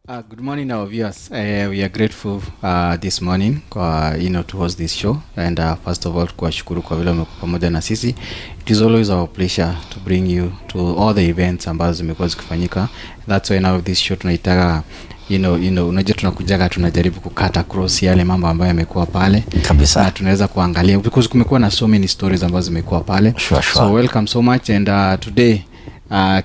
Good morning, our viewers. We are grateful this morning to host this show, and first of all, kuwashukuru kwa vile mmekuwa pamoja na sisi. It is always our pleasure to bring you to all the events ambazo zimekuwa zikifanyika. That's why now this show tunaitaka unajua tunakujaga tunajaribu kukata cross yale mambo ambayo yamekuwa pale kabisa, na tunaweza kuangalia because kumekuwa na so many stories ambazo zimekuwa pale. Sure. So welcome so much, and today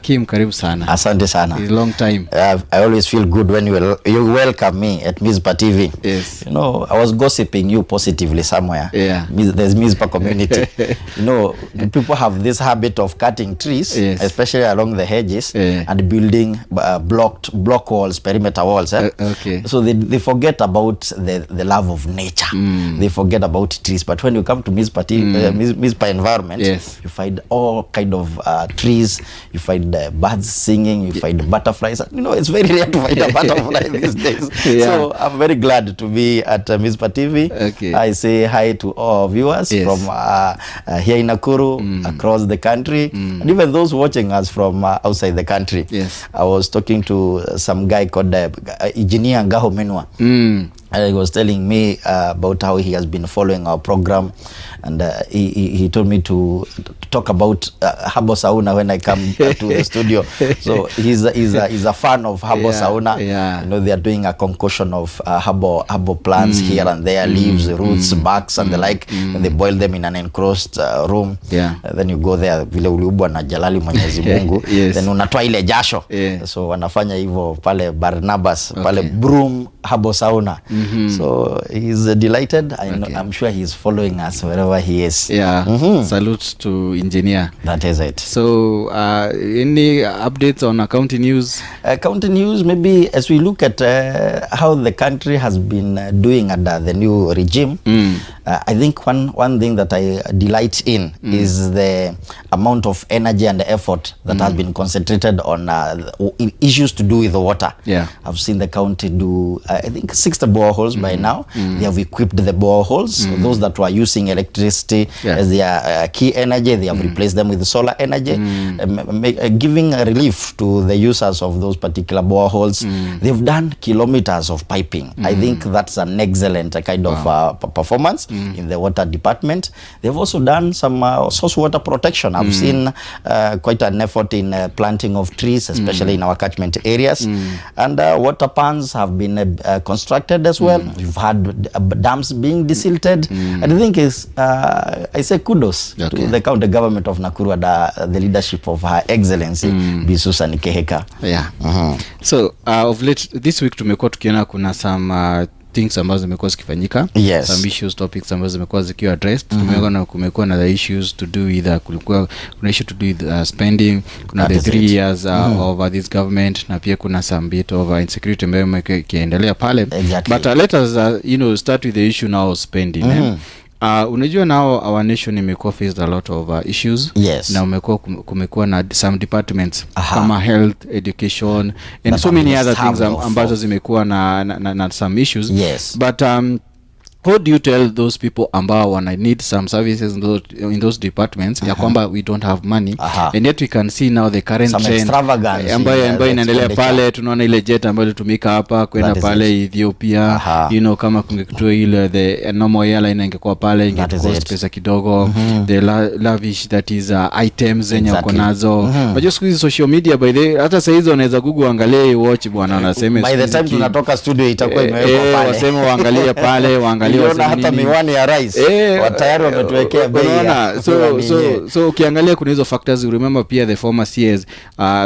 Kim, karibu sana. Asante sana. It's a long time. I always feel good when you welcome me at Mizpah Tv. Yes. You know, I was gossiping you positively somewhere. Yeah. There's Mizpah community. People have this habit of cutting trees, yes, especially along the hedges, yeah, and building block walls, perimeter walls. Okay. So they forget about the love of nature. They forget about trees. But when you come to Mizpah Mizpah environment, yes, you find all kind of trees. You find birds singing, you find butterflies. It's very rare to find a butterfly these days. Yeah. So I'm very glad to be at Mizpah TV. Okay. I say hi to all viewers, yes, from here in Nakuru, across the country, and even those watching us from outside the country. Yes. I was talking to some guy called Engineer Ngaho Menwa. And he was telling me about how he has been following our program, and he told me to talk about herbal sauna when I come to the studio. So he's a fan of herbal sauna. Yeah. They are doing a concoction of herbal plants here and there, leaves, roots, barks, and the like, and they boil them in an enclosed room. Yeah. Then you go there, vile uliubwa na Jalali Mwenyezi Mungu. Yes. Then unatoa ile jasho. Yeah. So wanafanya hivyo pale Barnabas, pale Broom herbal sauna. So he's delighted. I'm sure he's following us wherever he is. Yeah. Salute to engineer. That is it. So any updates on county news? County news, maybe as we look at how the country has been doing under the new regime, I think one thing that I delight in is the amount of energy and effort that has been concentrated on issues to do with the water. Yeah. I've seen the county do I think 60 boreholes by now. They have equipped the boreholes. Those that were using electricity as their key energy, they have replaced them with solar energy, giving a relief to the users of those particular boreholes. They've done kilometers of piping. I think that's an excellent kind of performance in the water department. They've also done some source water protection. I've seen quite an effort in planting of trees, especially in our catchment areas. And water pans have been constructed as well. You've had dams being desilted. And the thing is, I say kudos to the county government of Nakuru and the leadership of Her Excellency Bisusa Nikeheka. Yeah. So of late this week tumekuwa tukiona kuna some things ambazo zimekuwa zikifanyika. Yes. Some issues, topics ambazo zimekuwa zikiwa addressed. Kumekuwa na the issues to do with kuna issue to do with spending, kuna the 3 years of this government, na pia kuna some bit of insecurity ambayo ikiendelea pale. Exactly. But let us start with the issue now of spending. Unajua now our nation imekuwa faced a lot of issues. Yes. Na kumekuwa na some departments kama health, education, and so many other things ambazo zimekuwa na some issues. Yes. But how do you tell those people ambao wana need some services in those departments ya kwamba we don't have money, and yet we can see now the current some trend ambayo inaendelea pale? Tunaona ile jet ambayo ilitumika hapa kwenda pale Ethiopia, kama kungekuwa ile the normal airline ingekuwa pale ingecost pesa kidogo. The lavish that is items zenye uko nazo. Unajua siku hizi social media by the hata saa hizo unaweza Google angalie watch bwana, anasema by the time tunatoka studio itakuwa imewekwa pale, wasema waangalie pale hata miwani ya rice tayari wametuwekea bei. So ukiangalia kuna hizo factors. Remember pia the former CS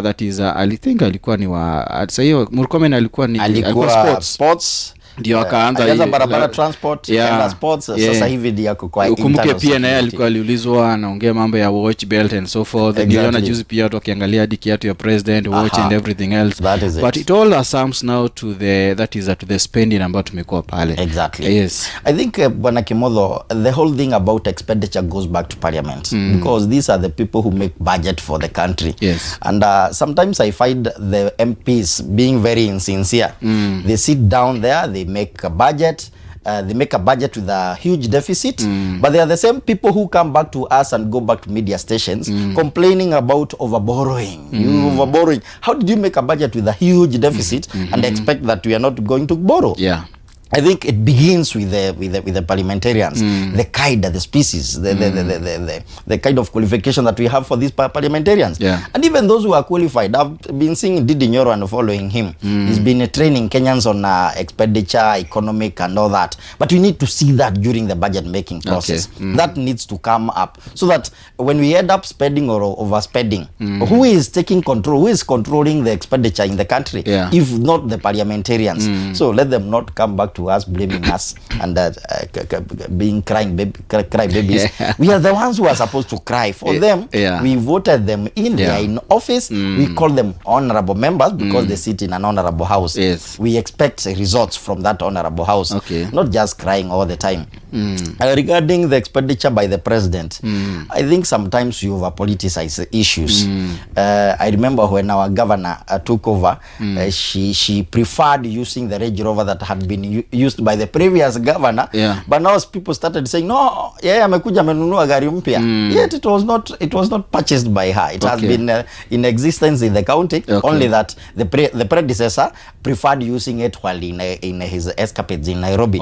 that is I think alikuwa ni wa sasa hiyo Murkomen alikuwa sports ndio akaanza barabara transport and sports. Sasa hivi ndio yako kwa ukumbuke pia naye alikuwa aliulizwa anaongea mambo ya watch belt and so forth. Niliona juzi pia watu wakiangalia hadi kiatu ya president watch and everything else. But it all assumes now to the spending ambayo tumekuwa pale. Exactly. Yes. I think Bwana Kimodho, the whole thing about expenditure goes back to parliament, because these are the people who make budget for the country. Yes. And sometimes I find the MPs being very insincere. They sit down there, they make a budget, they make a budget with a huge deficit, but they are the same people who come back to us and go back to media stations complaining about overborrowing. You overborrowing. How did you make a budget with a huge deficit and expect that we are not going to borrow? Yeah. I think it begins with the parliamentarians, the kind, the species, the kind of qualification that we have for these parliamentarians. Yeah. And even those who are qualified. I've been seeing Didi Nyoro and following him. He's been training Kenyans on expenditure, economic and all that. But we need to see that during the budget making process. That needs to come up so that when we end up spending or overspending, who is taking control, who is controlling the expenditure in the country, if not the parliamentarians? So let them not come back to us blaming us and being cry babies. We are the ones who are supposed to cry for them. We voted them in. They are in office. We call them honorable members because they sit in an honorable house. We expect results from that honorable house, not just crying all the time. Regarding the expenditure by the president, I think sometimes you over politicize issues. I remember when our governor took over, she preferred using the Range Rover that had been used by the previous governor, but now people started saying no, amekuja amenunua gari mpya. Yet it was not purchased by her. It has been in existence in the county, only that the predecessor preferred using it while in his escapades in Nairobi.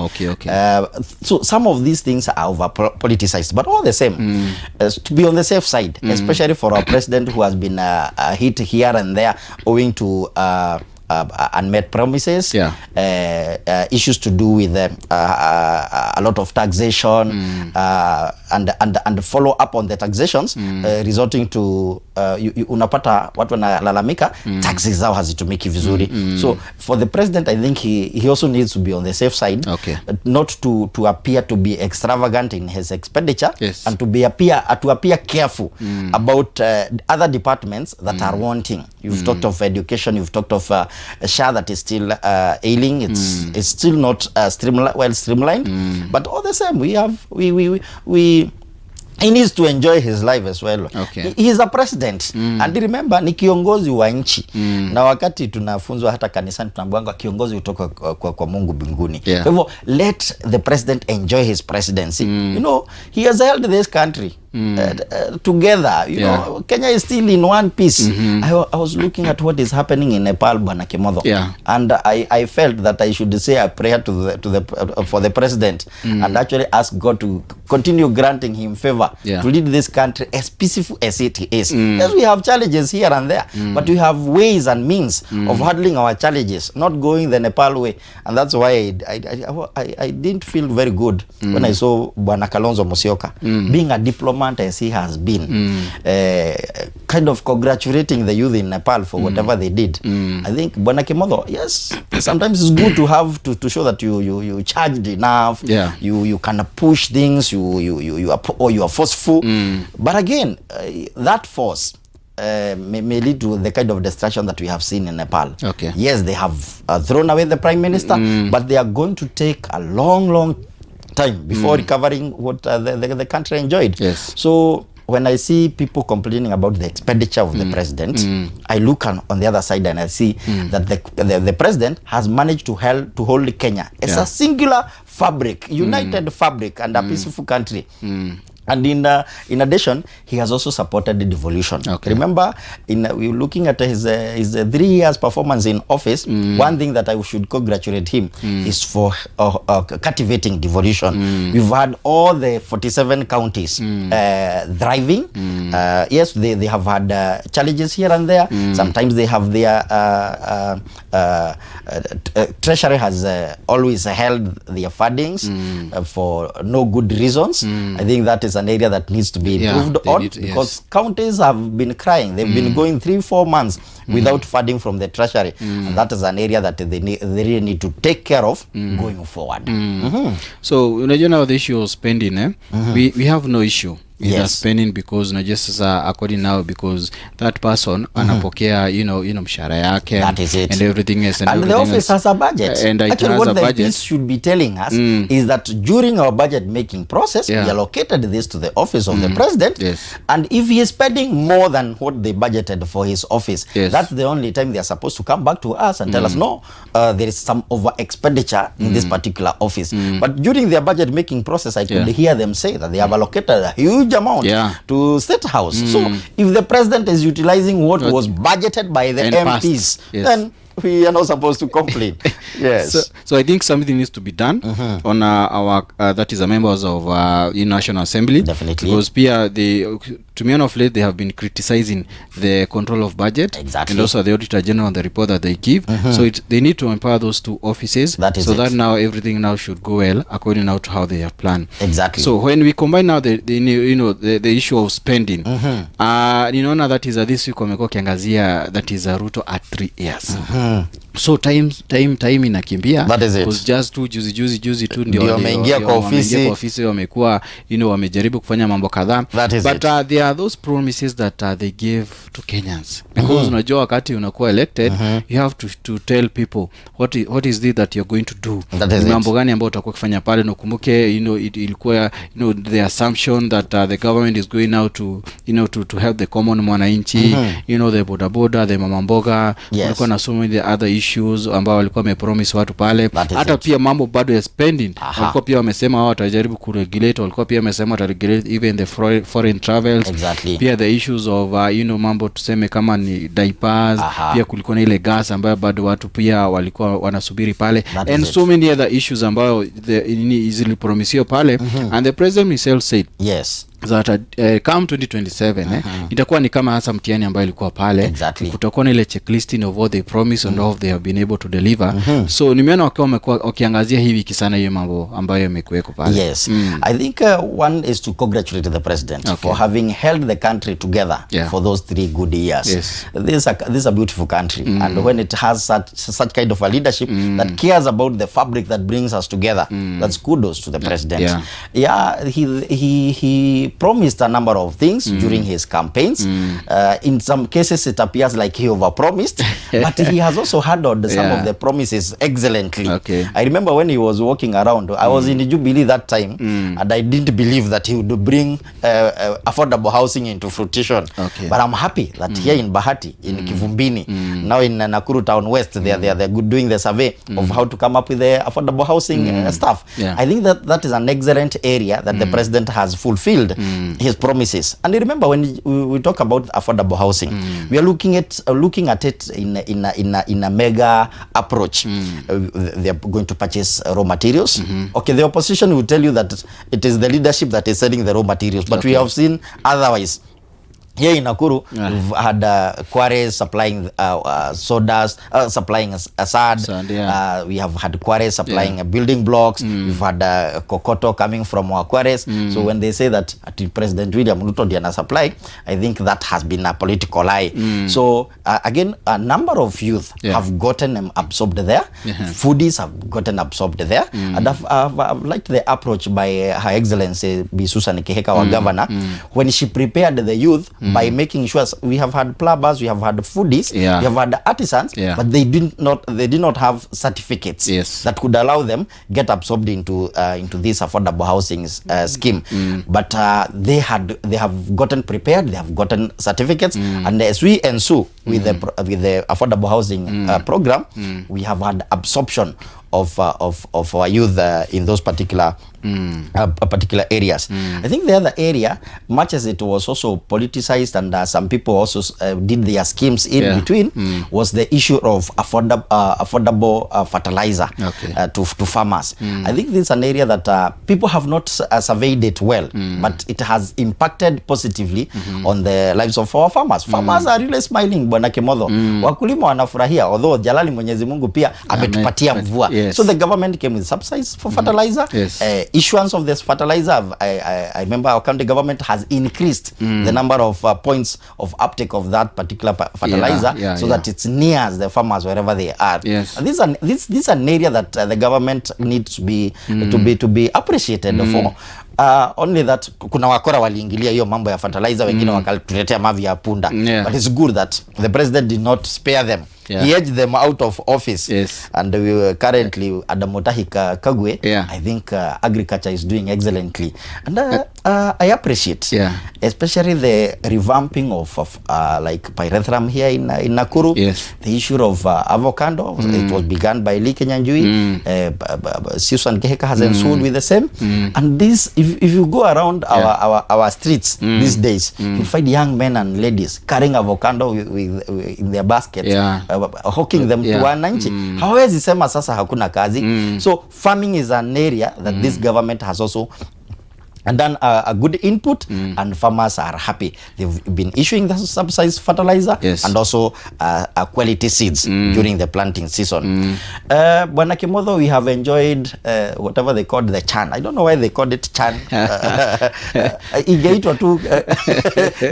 So some of these things are over politicized, but all the same, to be on the safe side, especially for our president who has been hit here and there owing to unmet promises, issues to do with a lot of taxation and follow up on the taxations, resulting to unapata watu wanalalamika taxes zao hazitumiki vizuri. So for the president, I think he also needs to be on the safe side, not to appear to be extravagant in his expenditure, and to appear careful about other departments that are wanting. You've talked of education, you've talked of SHA that is still ailing. It's still not streamlined, but all the same, he needs to enjoy his life as well. He is a president, and remember ni kiongozi wa nchi. Na wakati tunafunzwa hata kanisani tunaambiwa kiongozi kutoka kwa Mungu mbinguni. Kwa hivyo let the president enjoy his presidency. You know, he has held this country together. You know, Kenya is still in one piece. I was looking at what is happening in Nepal, Bwana Kimodho, and I felt that I should say a prayer for the president and actually ask God to continue granting him favor to lead this country as peaceful as it is. Yes, we have challenges here and there, but we have ways and means of handling our challenges, not going the Nepal way. And that's why I didn't feel very good when I saw Bwana Kalonzo Musyoka being a diplomat as he has been, kind of congratulating the youth in Nepal for whatever they did. I think Bwana Kimodho, yes, sometimes it's good to have to show that you charged enough, you can push things, you are forceful, but again, that force may lead to the kind of destruction that we have seen in Nepal. Yes, they have thrown away the prime minister, but they are going to take a long time before recovering what the country enjoyed. So when I see people complaining about the expenditure of the president, I look on the other side and I see that the president has managed to hold Kenya as a singular fabric, united fabric, and a peaceful country. And in addition, he has also supported the devolution. Remember, we're looking at his 3 years performance in office. One thing that I should congratulate him is for cultivating devolution. We've had all the 47 counties thriving. Yes, they have had challenges here and there. Sometimes they have their treasury has always held their fundings for no good reasons. I think that is an area that needs to be improved on, because counties have been crying. They've been going 3-4 months without funding from the treasury, and that is an area that they really need to take care of going forward. So unajua now the issue of spending, we have no issue with the spending, because just according now, because that person anapokea mshahara yake, that is it, and everything else, and the office has a budget, and actually what the budget should be telling us is that during our budget making process, we allocated this to the office of the president, and if he is spending more than what they budgeted for his office, that's the only time they are supposed to come back to us and tell us, no, there is some over expenditure in this particular office. But during their budget making process, I could hear them say that they have allocated a huge amount to State House. So if the president is utilizing what was budgeted by the MPs, then we are not supposed to complain. Yes. So I think something needs to be done on our that is the members of National Assembly. Definitely. Because to me of late, they have been criticizing the control of budget. Exactly. And also the Auditor General on the report that they give. So they need to empower those two offices. That is that now everything now should go well according now to how they have planned. Exactly. So when we combine now the issue of spending, now that is this week wamekuwa kiangazia that is Ruto at 3 years. So time inakimbia. That is it. Because just juzi tu ndio wameingia kwa ofisi wamekuwa wamejaribu kufanya mambo kadhaa. But there are those promises that they gave to Kenyans, because unajua wakati unakuwa elected, you have to tell people what is it that you're going to do. Mambo gani ambayo utakuwa kufanya pale, na ukumbuke ilikuwa the assumption that the government is going now to to help the common mwananchi, the bodaboda, the mama mboga, walikuwa na so many other issues ambao walikuwa wamepromise watu pale. Hata pia mambo bado ya spending, walikuwa pia wamesema wao watajaribu kuregulate, walikuwa pia wamesema wataregulate even the foreign travels. Exactly. Pia the issues of mambo tuseme kama ni diapers, pia kulikuwa na ile gas ambayo bado watu pia walikuwa wanasubiri pale, and so many other issues ambayo easily promised pale. And the president himself said that come 2027 itakuwa ni kama hasa mtihani ambayo ilikuwa pale. Kutakuwa na ile checklisting of what they promise and how they have been able to deliver. So nimeona wakiwa wakiangazia hii wiki sana hiyo mambo ambayo yamekuweko pale. I think one is to congratulate the president for having held the country together for those 3 good years. This is a beautiful country, and when it has such kind of a leadership that cares about the fabric that brings us together, that's kudos to the president. He promised a number of things during his campaigns. In some cases it appears like he overpromised, but he has also handled some of the promises excellently. I remember when he was walking around, I was in Jubilee that time, and I didn't believe that he would bring affordable housing into fruition. But I'm happy that here in Bahati, in Kivumbini, now in Nakuru Town West, they are doing the survey of how to come up with the affordable housing stuff. I think that is an excellent area that the president has fulfilled his promises. And remember, when we talk about affordable housing, we are looking at it in a mega approach. They are going to purchase raw materials. Okay, the opposition will tell you that it is the leadership that is selling the raw materials, but we have seen otherwise. Here in Nakuru, we've had quarries supplying sodas, supplying sand. We have had quarries supplying building blocks. We've had kokoto coming from our quarries. So when they say that President William Ruto diana supply, I think that has been a political lie. So again, a number of youth have gotten absorbed there. Foodies have gotten absorbed there. And I've liked the approach by Her Excellency B. Susan Kihika, our governor, when she prepared the youth by making sure we have had plumbers, we have had foodies, we have had artisans, but they did not have certificates that could allow them get absorbed into this affordable housing scheme. But they have gotten prepared, they have gotten certificates, and as we ensue with the affordable housing program, we have had absorption of our youth in those particular areas. I think the other area, much as it was also politicized and some people also did their schemes in between, was the issue of affordable fertilizer to farmers. I think this is an area that people have not surveyed it well, but it has impacted positively on the lives of our farmers. Farmers are really smiling Bwana Kimodho. Wakulima wanafurahia, although jalali Mwenyezi Mungu pia ametupatia mvua. So the government came with subsidies for fertilizer. Issuance of this fertilizer, I remember our county government has increased the number of points of uptake of that particular fertilizer so that it's near the farmers wherever they are. And this is an area that the government needs to be appreciated for. Only that kuna wakora waliingilia hiyo mambo ya fertilizer, wengine wakatuletea mavi ya punda. But it's good that the president did not spare them. He edged them out of office. And we were currently at the Motahika Kagwe. I think agriculture is doing excellently. And I appreciate, especially the revamping of like pyrethrum here in Nakuru. The issue of avocado, it was begun by Lee Kenyanjui. Susan Keheka has ensued with the same. And this, if you go around our streets these days, you find young men and ladies carrying avocado in their baskets. Hawking them to wananchi. Hawezi sema sasa hakuna kazi. So farming is an area that this government has also done a good input, and farmers are happy. They've been issuing the subsidized fertilizer and also quality seeds during the planting season. Bwana Kimodho, we have enjoyed whatever they called the chan. I don't know why they called it chan. Igeitwa tu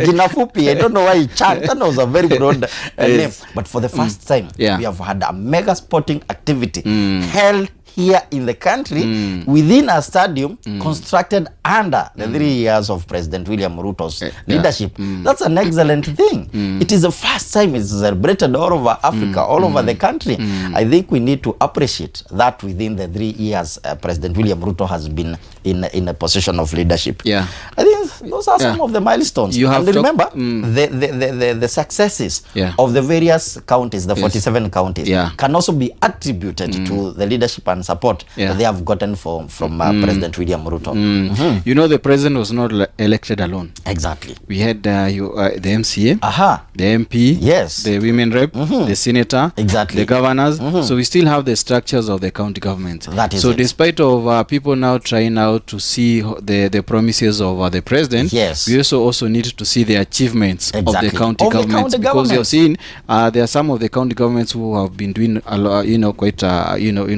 jina fupi. I don't know why chan. That was a very broad name. But for the first time, we have had a mega sporting activity held here in the country within a stadium constructed under the 3 years of President William Ruto's leadership. That's an excellent thing. It is the first time it's celebrated all over Africa, all over the country. I think we need to appreciate that within the 3 years President William Ruto has been in a position of leadership. I think those are some of the milestones. You have and remember the successes of the various counties, the 47 counties, can also be attributed to the leadership and support that they have gotten from President William Ruto. You know, the president was not elected alone. Exactly. We had the MCA, the MP, the women rep, the senator, the governors. So we still have the structures of the county government. That is so despite of people now trying out to see the promises of the president, we also need to see the achievements of the county governments, because you're seeing there are some of the county governments who have been doing a lot,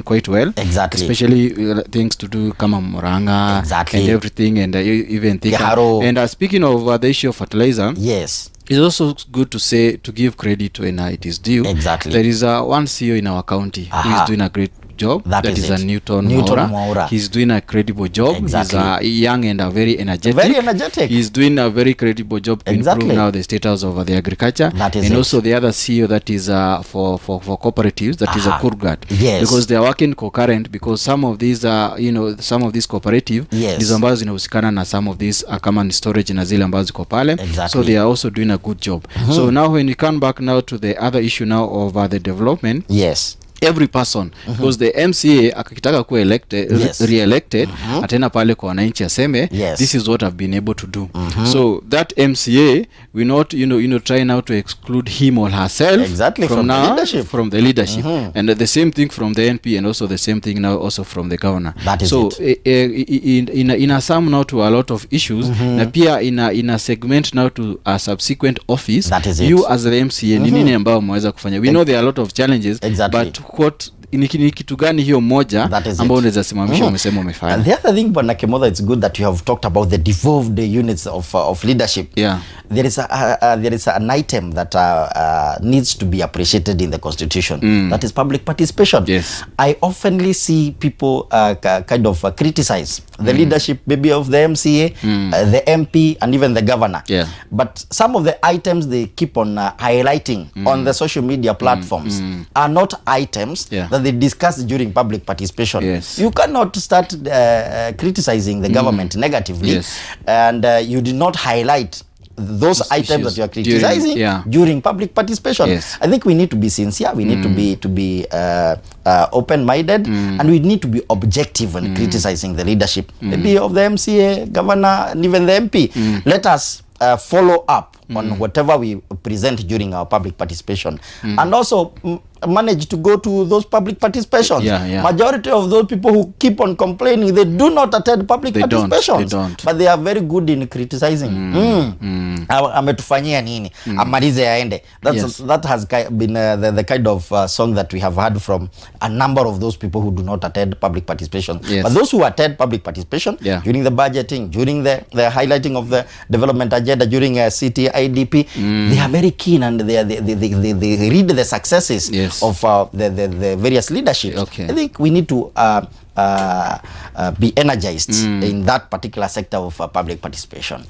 quite well. Especially things to do kama Muranga and everything, and even Thika. And speaking of the issue of fertilizer, it's also good to give credit when it is due. There is one CEO in our county who is doing a great job. That is a Newton Mwaura. He's doing a credible job. He's young and very energetic. He's doing a very credible job to improve now the status of the agriculture. And also the other CEO that is for cooperatives, that is a Kurgat. Because they are working concurrent, because some of these some of these cooperative ndizo ambazo zinahusikana na some of these common storage na zile ambazo ziko pale. So they are also doing a good job. So now when we come back now to the other issue now of the development, every person, because the MCA akitaka kuwa re-elected, atena pale kwa wananchi aseme, this is what I've been able to do. So that MCA, we not try now to exclude him or herself from the leadership. And the same thing from the NP, and also the same thing now also from the governor. So in a sum now to a lot of issues, na pia in a segment now to a subsequent office, you as the MCA nini ambao mweza kufanya. We know there are a lot of challenges, but what ni kitu gani hiyo moja ambao unaweza simamisha umesema umefanya? And the other thing, Bwana Kimodho, it's good that you have talked about the devolved units of leadership. There is an item that needs to be appreciated in the constitution. That is public participation. I oftenly see people kind of criticize the leadership maybe of the MCA, the MP, and even the governor. But some of the items they keep on highlighting on the social media platforms are not items that they discuss during public participation. You cannot start criticizing the government negatively and you did not highlight those items that you are criticizing during public participation. I think we need to be sincere. We need to be open-minded, and we need to be objective when criticizing the leadership, maybe of the MCA, governor, and even the MP. Let us follow up on whatever we present during our public participation, and also manage to go to those public participations. Majority of those people who keep on complaining, they do not attend public participations. They don't. But they are very good in criticizing. Ametufanyia nini? Amalize aende. That has been the kind of song that we have heard from a number of those people who do not attend public participation. But those who attend public participation during the budgeting, during the highlighting of the development agenda, during city IDP, they are very keen, and they read the successes of the various leadership. I think we need to be energized in that particular sector of public participation.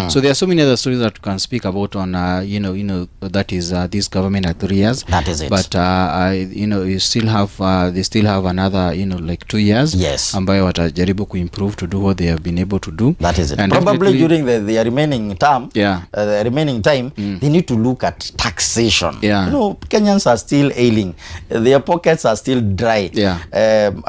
So there are so many other stories that we can speak about on that is this government at 3 years. That is it. But you still have they still have another like 2 years ambayo watajaribu kuimprove to do what they have been able to do. That is it. And probably during the remaining term, the remaining time, they need to look at taxation. Kenyans are still ailing. Their pockets are still dry.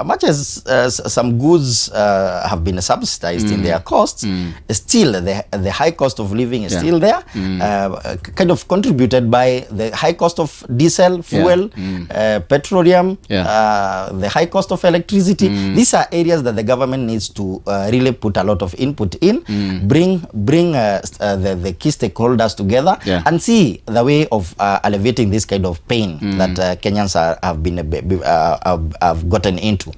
Much as some goods have been subsidized in their costs, still the high cost of living is still there, kind of contributed by the high cost of diesel, fuel, petroleum, the high cost of electricity. These are areas that the government needs to really put a lot of input in, bring the key stakeholders together, and see the way of alleviating this kind of pain that Kenyans have gotten into.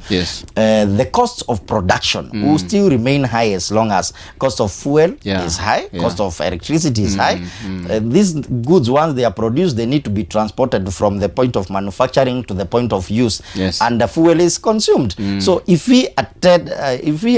The cost of production will still remain high as long as cost of fuel is high, cost of electricity is high. These goods, once they are produced, they need to be transported from the point of manufacturing to the point of use, and the fuel is consumed. So if we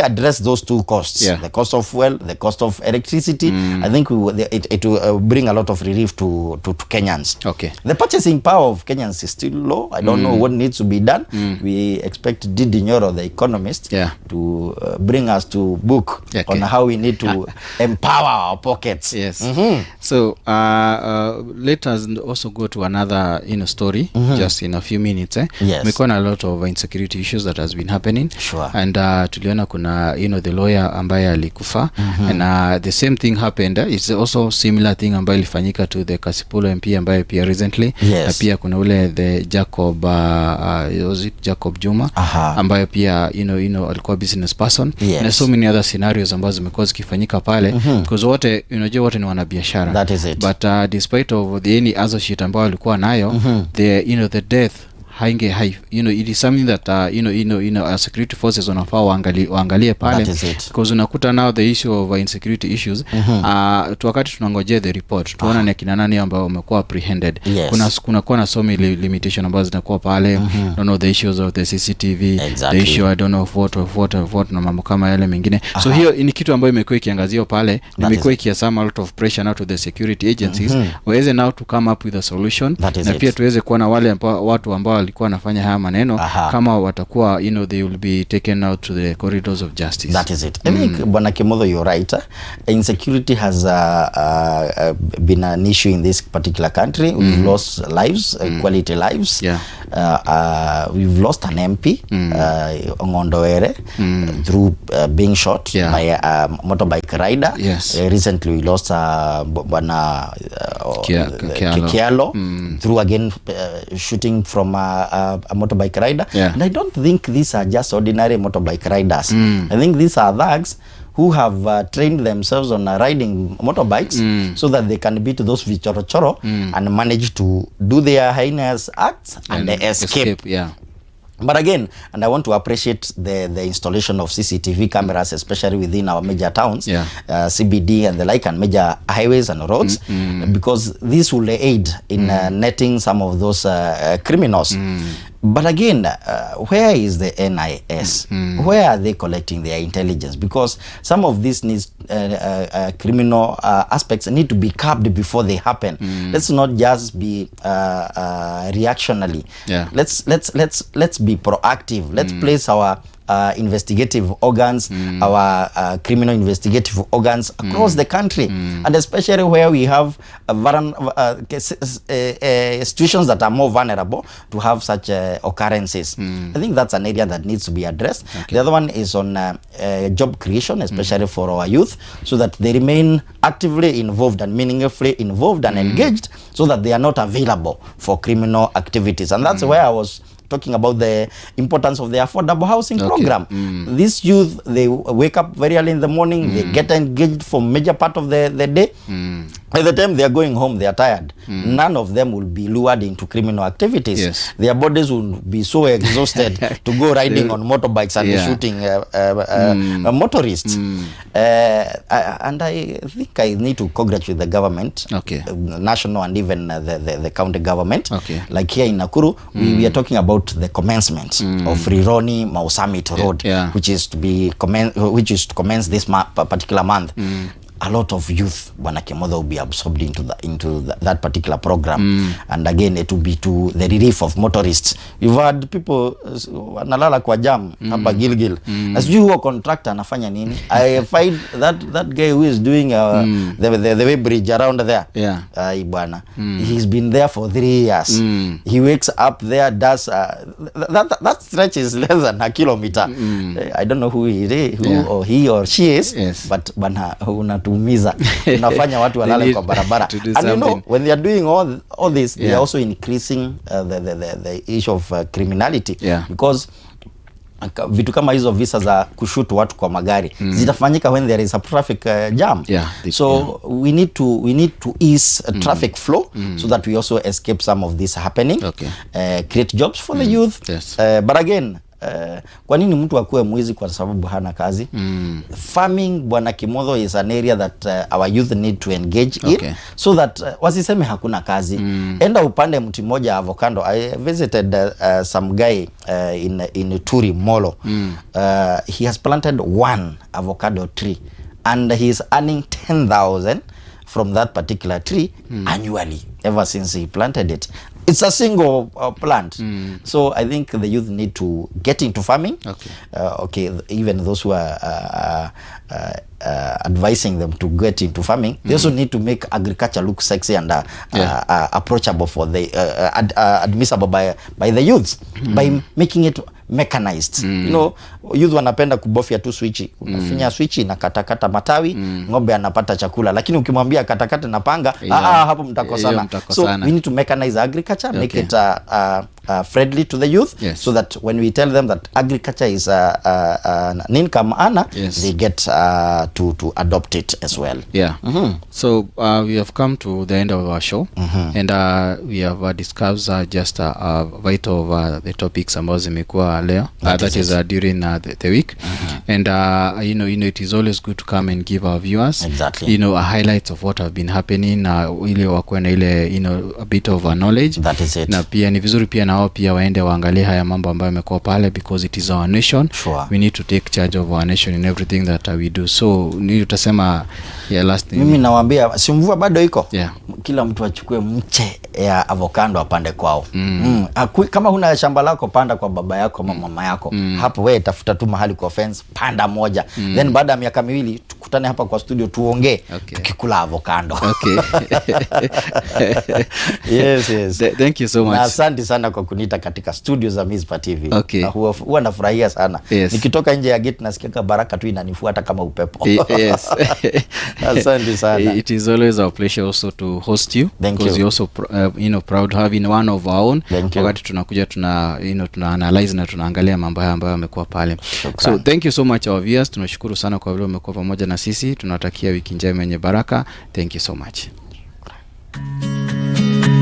address those two costs, the cost of fuel, the cost of electricity, I think it will bring a lot of relief to Kenyans. The purchasing power of Kenyans is still low. I don't know what needs to be done. We expect Didi Nyoro, the economist, to bring us to book on how we need to empower our pockets. So let us also go to another story just in a few minutes. Mekona a lot of insecurity issues that has been happening, and tuliona kuna the lawyer ambaye alikufa, and the same thing happened. It's also similar thing ambayo ilifanyika to the Kasipul MP ambaye pia recently, na pia kuna ule the Jacob Jacob Juma ambayo pia alikuwa business person, na so many other scenarios ambazo zimekuwa zikifanyika pale, because wote wote ni wanabiashara. That is it. But despite of the any associate ambayo alikuwa nayo, the death it is something that security forces wanafaa waangalie pale, because unakuta now the issue of insecurity issues wakati tunangojea the report tuona ni kina nani ambao wamekuwa apprehended. Kuna na so many limitation ambazo zinakuwa pale, don't know the issues of the CCTV, the issue I don't know what na mambo kama yale mengine. So hiyo ni kitu ambayo imekuwa ikiangazio pale, imekuwa ikiasama a lot of pressure now to the security agencies waweze now to come up with a solution, na pia tuweze kuwa na wale watu ambao walikuwa nafanya haya maneno kama watakuwa they will be taken out to the corridors of justice. That is it. I think Bwana Kimotho, you're right. Insecurity has been an issue in this particular country. We've lost lives, quality lives. We've lost an MP, Ngondowere, through being shot by a motorbike rider. Recently we lost Bwana Kialo through again shooting from a motorbike rider. And I don't think these are just ordinary motorbike riders. I think these are thugs who have trained themselves on riding motorbikes so that they can beat those vichorochoro and manage to do their heinous acts and escape. But again, and I want to appreciate the installation of CCTV cameras, especially within our major towns, CBD and the like, and major highways and roads, because this will aid in netting some of those criminals. But again, where is the NIS? Where are they collecting their intelligence? Because some of these needs, criminal aspects need to be curbed before they happen. Let's not just be reactionary. Let's be proactive. Let's place our investigative organs, our criminal investigative organs across the country, and especially where we have situations that are more vulnerable to have such occurrences. I think that's an area that needs to be addressed. The other one is on job creation, especially for our youth, so that they remain actively involved and meaningfully involved and engaged, so that they are not available for criminal activities. And that's where I was talking about the importance of the affordable housing program. These youth, they wake up very early in the morning, they get engaged for major part of the day. By the time they are going home, they are tired. None of them will be lured into criminal activities. Their bodies will be so exhausted to go riding on motorbikes and shooting motorists. And I think I need to congratulate the government, national and even the county government. Like here in Nakuru, we are talking about the commencement of Rironi Mau Summit Road, which is to be commence this particular month. A lot of youth, Bwana Kemoda, will be absorbed into that particular program, and again it will be to the relief of motorists. You've had people wanalala kwa jam hapa Gilgil. Asijui huo contractor anafanya nini. I find that guy who is doing the way bridge around there. Bwana, he's been there for 3 years. He wakes up there, does that stretch is less than a kilometer. I don't know who he or she is, but bwana unatumiza. Unafanya watu walale kwa barabara. And you know, when they are doing all this, they are also increasing the issue of criminality, because vitu kama hizo visa za kushutu watu kwa magari zitafanyika when there is a traffic jam. So we need to ease traffic flow, so that we also escape some of this happening, create jobs for the youth. But again, kwa nini mtu akue mwizi kwa sababu hana kazi? Farming, Bwana Kimodho, is an area that our youth need to engage in, so that wasiseme hakuna kazi. Enda upande mti moja avocado. I visited some guy in Turi Molo. He has planted 1 avocado tree, and he is earning 10,000 from that particular tree annually, ever since he planted it. It's a single plant. So I think the youth need to get into farming. Even those who are advising them to get into farming, they also need to make agriculture look sexy and approachable for the admissible by the youths, by making it mechanized. You know, youth wanapenda kubofia tu switchi. Unafinya switchi na katakata matawi, ng'ombe anapata chakula. Lakini ukimwambia katakata na panga, hapo mtakosana. So we need to mechanize agriculture, make it friendly to the youth, so that when we tell them that agriculture is an income earner, they get to adopt it as well. So we have come to the end of our show, and we have discussed just a vital of the topics ambazo zimekuwa leo, that is during the week. And you know it is always good to come and give our viewers a highlights of what have been happening, ile wakuwe na ile a bit of knowledge. That is it. Na pia ni vizuri pia nao pia waende waangalie haya mambo ambayo yamekuwa pale, because it is our nation. We need to take charge of our nation in everything that we do. So ni utasema last thing. Mimi nawaambia si mvua bado iko. Kila mtu achukue mche ya avocado apande kwao. Kama huna shamba lako, panda kwa baba yako ama mama yako. Hapo wewe tafuta tu mahali kwa fence, panda moja. Then baada ya miaka 2 tukutane hapa kwa studio tuongee, tukikula avocado. Yes. Thank you so much. Na asante sana kwa kunita katika studio za Mizpah TV. Huwa nafurahia sana. Nikitoka nje ya gate nasikia baraka tu inanifuata kama upepo. Asante sana. It is always our pleasure also to host you, because you also proud having one of our own. Wakati tunakuja tuna analyze na tunaangalia mambo haya ambayo yamekuwa pale. So thank you so much our viewers. Tunashukuru sana kwa vile umekuwa pamoja na sisi. Tunatakia wiki njema yenye baraka. Thank you so much.